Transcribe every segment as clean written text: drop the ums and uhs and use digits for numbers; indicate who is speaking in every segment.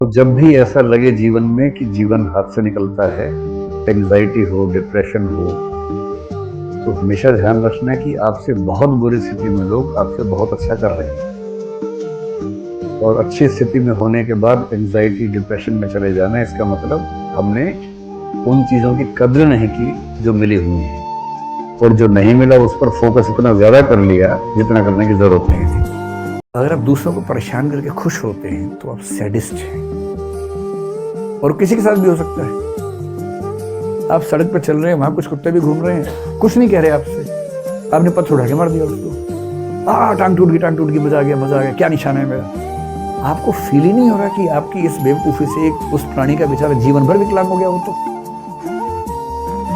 Speaker 1: तो जब भी ऐसा लगे जीवन में कि जीवन हाथ से निकलता है, एंग्जाइटी हो, डिप्रेशन हो, तो हमेशा ध्यान रखना कि आपसे बहुत बुरी स्थिति में लोग आपसे बहुत अच्छा कर रहे हैं। और अच्छी स्थिति में होने के बाद एंग्जाइटी, डिप्रेशन में चले जाना, इसका मतलब हमने उन चीज़ों की कद्र नहीं की जो मिली हुई है, और जो नहीं मिला उस पर फोकस इतना ज़्यादा कर लिया जितना करने की ज़रूरत नहीं थी। अगर आप दूसरों को परेशान करके खुश होते हैं तो आप सैडिस्ट हैं, और किसी के साथ भी हो सकता है। आप सड़क पर चल रहे हैं, वहां कुछ कुत्ते भी घूम रहे हैं, कुछ नहीं कह रहे आपसे, आपने पत्थर उठा के मार दिया उसको, टांग टूट गई, मजा आ गया, क्या निशाना है मेरा। आपको फील ही नहीं हो रहा कि आपकी इस बेवकूफी से एक उस प्राणी का बेचारा जीवन भर विकलांग हो गया हो। तो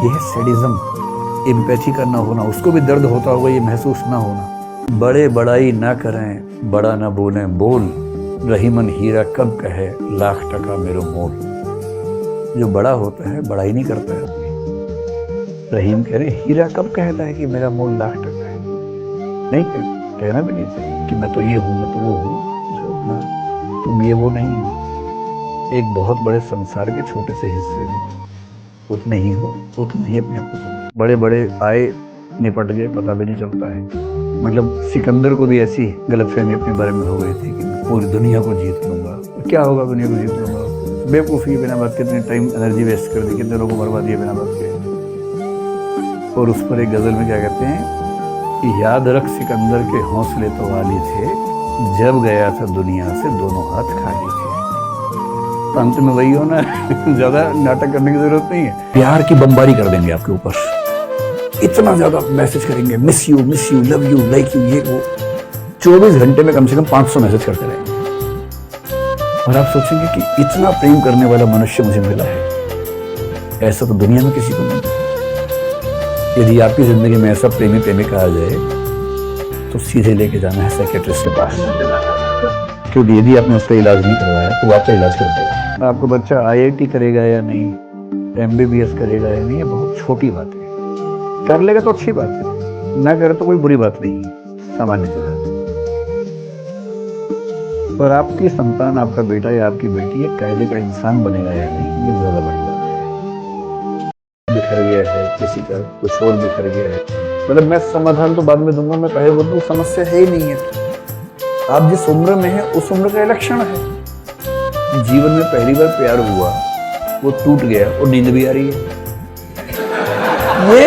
Speaker 1: यह है सैडिज्म। एम्पैथी करना होना, उसको भी दर्द होता होगा ये महसूस ना होना। बड़े बड़ाई ना करें, बड़ा ना बोलें बोल, रहीमन हीरा कब कहे लाख टका मेरो मोल। जो बड़ा होता है बड़ाई नहीं करता है अपनी। रहीम कह रहे हीरा कब कहता है कि मेरा मोल लाख टका है। नहीं कहना भी नहीं चाहिए कि मैं तो ये हूँ, मैं तो वो हूँ। तुम ये वो नहीं हो, एक बहुत बड़े संसार के छोटे से हिस्से में उतने ही हो, उतने ही अपने आप को। बड़े बड़े आए, निपट गए, पता भी नहीं चलता है। मतलब सिकंदर को भी ऐसी गलतफहमी अपने बारे में हो गई थी कि मैं पूरी दुनिया को जीत लूंगा। क्या होगा दुनिया को जीत लूंगा? बेवकूफ़ी के बिना बात, कितने टाइम एनर्जी वेस्ट कर दी, कितने लोगों को बर्बाद दिया बिना बात के। और उस पर एक गजल में क्या कहते हैं कि याद रख सिकंदर के हौसले तो वाली थे, जब गया था दुनिया से दोनों हाथ खाली थे। तो अंत में वही होना ज्यादा नाटक करने की जरूरत नहीं है। प्यार की बमबारी कर देंगे आपके ऊपर, इतना ज्यादा मैसेज करेंगे, miss you, love you, like you, ये वो। 24 घंटे में कम से कम 500 मैसेज करते रहेंगे, और आप सोचेंगे कि इतना प्रेम करने वाला मनुष्य मुझे मिला है, ऐसा तो दुनिया में किसी को नहीं। यदि आपकी जिंदगी में ऐसा प्रेमी प्रेमिका आ जाए तो सीधे लेके जाना है साइकियाट्रिस्ट के पास, क्योंकि यदि आपने उसका इलाज नहीं करवाया तो वो आपका इलाज कर देगा। आपको बच्चा IIT करेगा या नहीं, MBBS करेगा या नहीं, ये बहुत छोटी बात है। कर लेगा तो अच्छी बात है, ना करे तो कोई बुरी बात नहीं, सामान्य सी बात है। पर आपकी संतान, आपका बेटा या आपकी बेटी एक कायदे का इंसान बनेगा या नहीं, ये ज्यादा बड़ी बात है। बिखर गया है किसी का, कुछ और बिखर गया है, मतलब मैं समाधान तो बाद में दूंगा, मैं पहले बोलूँ समस्या है ही नहीं है। आप जिस उम्र में है उस उम्र का लक्षण है। जीवन में पहली बार प्यार हुआ, वो टूट गया और नींद भी आ रही है, ये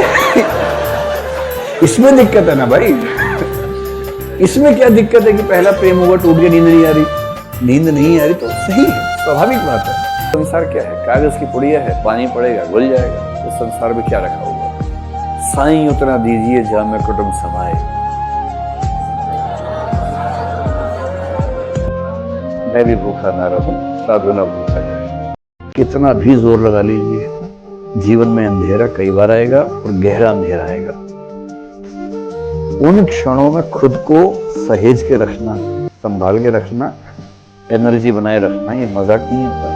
Speaker 1: इसमें दिक्कत है ना भाई। इसमें क्या दिक्कत है कि पहला प्रेम हुआ, टूट गया, नींद नहीं आ रही। नींद नहीं आ रही तो सही है, स्वाभाविक बात है। संसार क्या है? कागज की पुड़िया है, पानी पड़ेगा घुल जाएगा। तो संसार में क्या रखा हुआ? साईं उतना दीजिए जहां में कुटुंब समाए। मैं भी भूखा ना रहूं, साधु ना भूखा जाए। कितना भी जोर लगा लीजिए, जीवन में अंधेरा कई बार आएगा और गहरा अंधेरा आएगा। उन क्षणों में खुद को सहेज के रखना, संभाल के रखना, एनर्जी बनाए रखना, ये मजाक नहीं होता।